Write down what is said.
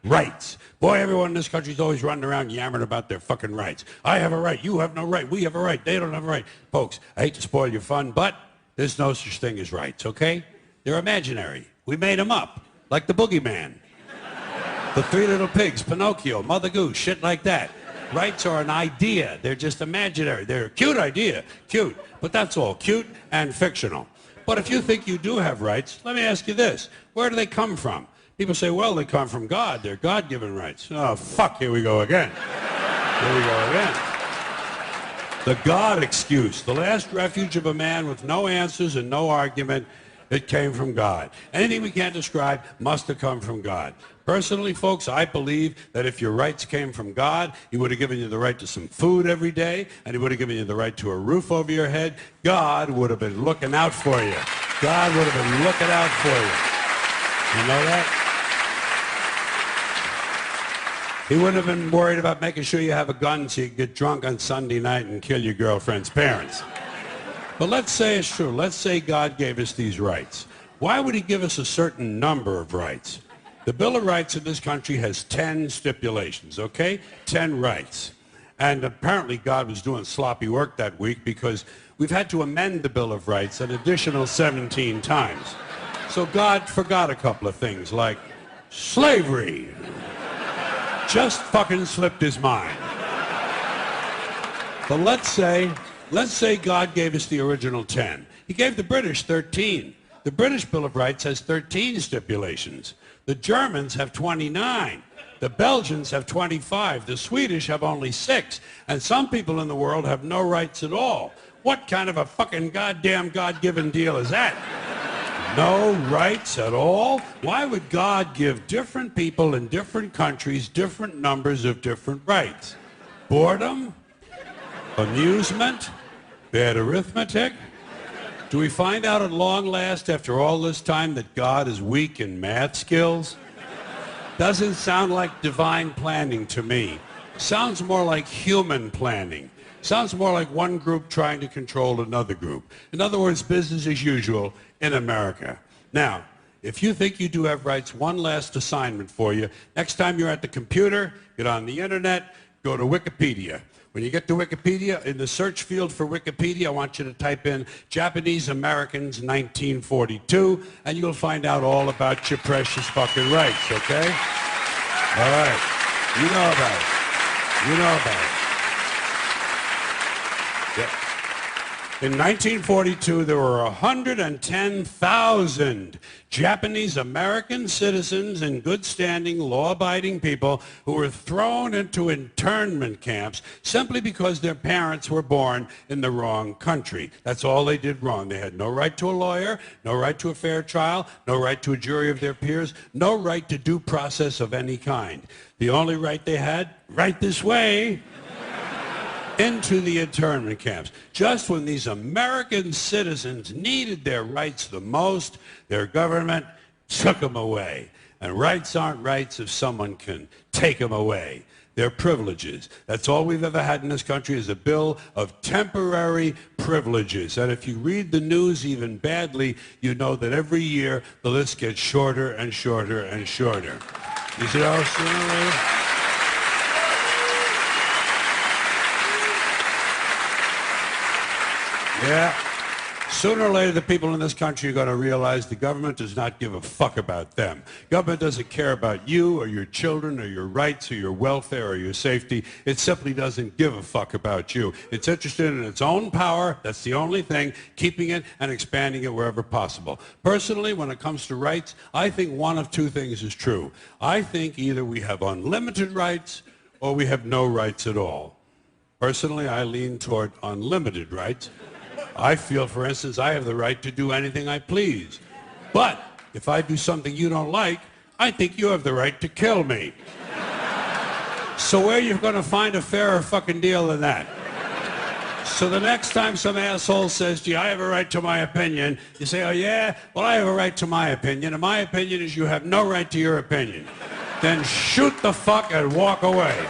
Rights. Boy, everyone in this country's always running around yammering about their fucking rights. I have a right. You have no right. We have a right. They don't have a right. Folks, I hate to spoil your fun, but there's no such thing as rights, okay? They're imaginary. We made them up, like the boogeyman. The Three Little Pigs, Pinocchio, Mother Goose, shit like that. Rights are an idea. They're just imaginary. They're a cute idea. Cute. But that's all. Cute and fictional. But if you think you do have rights, let me ask you this. Where do they come from? People say, well, they come from God. They're God-given rights. Oh, fuck, here we go again. Here we go again. The God excuse. The last refuge of a man with no answers and no argument. It came from God. Anything we can't describe must have come from God. Personally, folks, I believe that if your rights came from God, he would have given you the right to some food every day, and he would have given you the right to a roof over your head. God would have been looking out for you. God would have been looking out for you. You know that? He wouldn't have been worried about making sure you have a gun so you can get drunk on Sunday night and kill your girlfriend's parents. But let's say it's true. Let's say God gave us these rights. Why would he give us a certain number of rights? The Bill of Rights in this country has 10 stipulations, okay? 10 rights. And apparently God was doing sloppy work that week because we've had to amend the Bill of Rights an additional 17 times. So God forgot a couple of things like slavery. Just fucking slipped his mind. But let's say God gave us the original 10. He gave the British 13. The British Bill of Rights has 13 stipulations. The Germans have 29. The Belgians have 25. The Swedish have only 6. And some people in the world have no rights at all. What kind of a fucking goddamn God-given deal is that? No rights at all? Why would God give different people in different countries different numbers of different rights? Boredom? Amusement? Bad arithmetic? Do we find out at long last after all this time that God is weak in math skills? Doesn't sound like divine planning to me. Sounds more like human planning. Sounds more like one group trying to control another group. In other words, business as usual in America. Now, if you think you do have rights, one last assignment for you. Next time you're at the computer, get on the internet, go to Wikipedia. When you get to Wikipedia, in the search field for Wikipedia, I want you to type in Japanese Americans 1942, and you'll find out all about your precious fucking rights, okay? All right. You know about it. You know about it. Yeah. In 1942, there were 110,000 Japanese American citizens and good standing, law-abiding people who were thrown into internment camps simply because their parents were born in the wrong country. That's all they did wrong. They had no right to a lawyer, no right to a fair trial, no right to a jury of their peers, no right to due process of any kind. The only right they had, right this way, into the internment camps. Just when these American citizens needed their rights the most, their government took them away. And rights aren't rights if someone can take them away. They're privileges. That's all we've ever had in this country is a bill of temporary privileges. And if you read the news even badly, you know that every year the list gets shorter and shorter and shorter. You see how sooner or later? Yeah. Sooner or later, the people in this country are going to realize the government does not give a fuck about them. Government doesn't care about you or your children or your rights or your welfare or your safety. It simply doesn't give a fuck about you. It's interested in its own power. That's the only thing, keeping it and expanding it wherever possible. Personally, when it comes to rights, I think one of two things is true. I think either we have unlimited rights or we have no rights at all. Personally, I lean toward unlimited rights. I feel, for instance, I have the right to do anything I please. But if I do something you don't like, I think you have the right to kill me. So where are you going to find a fairer fucking deal than that? So the next time some asshole says, gee, I have a right to my opinion, you say, oh yeah? Well, I have a right to my opinion, and my opinion is you have no right to your opinion. Then shoot the fuck and walk away.